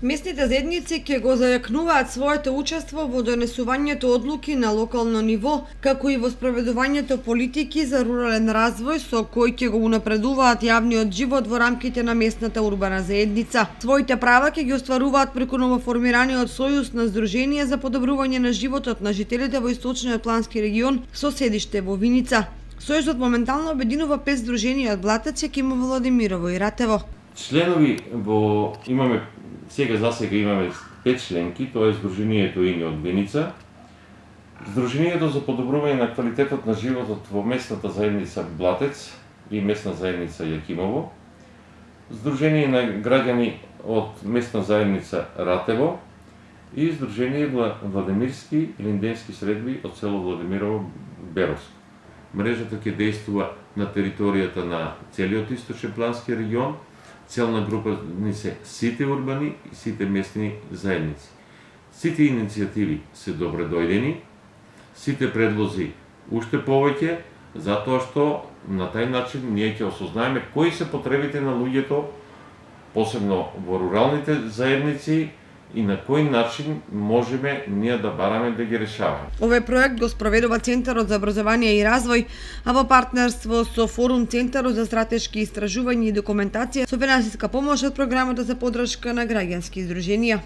Местните заедници ќе го зајакнуваат своето учество во донесувањето одлуки на локално ниво, како и во спроведувањето политики за рурален развој со кои ќе го унапредуваат јавниот живот во рамките на местната урбана заедница. Своите права ќе ги остваруваат преку новоформираниот сојуз на Сдружение за подобрување на животот на жителите во Источниот плански регион со седиште во Виница. Сојузот моментално обединува 5 здруженија од Блатец, Кимово, Владимирово и Ратево. Членови сега имаме 5 членки, тоа е Сдруженијето Иње од Виница, Сдруженијето за подобрување на квалитетот на животот во местната заедница Блатец и местна заедница Јакимово, Сдружение на граѓани од местна заедница Ратево и Сдружение Владимирски и Линденски средби од село Владимирово Беровско. Мрежата ќе действува на територијата на целиот Источен плански регион. Целна група ни се сите урбани и сите местни заедници. Сите иницијативи се добре дојдени, сите предлози уште повеќе, затоа што на тај начин ние ќе осознаеме кои се потребите на луѓето, посебно во руралните заедници, и на кој начин можеме ние да бараме да ги решаваме. Овој проект го спроведува Центарот за образование и развој, а во партнерство со Форум Центарот за стратешки истражувања и документација со финансиска помош од програмата за поддршка на граѓански здруженија.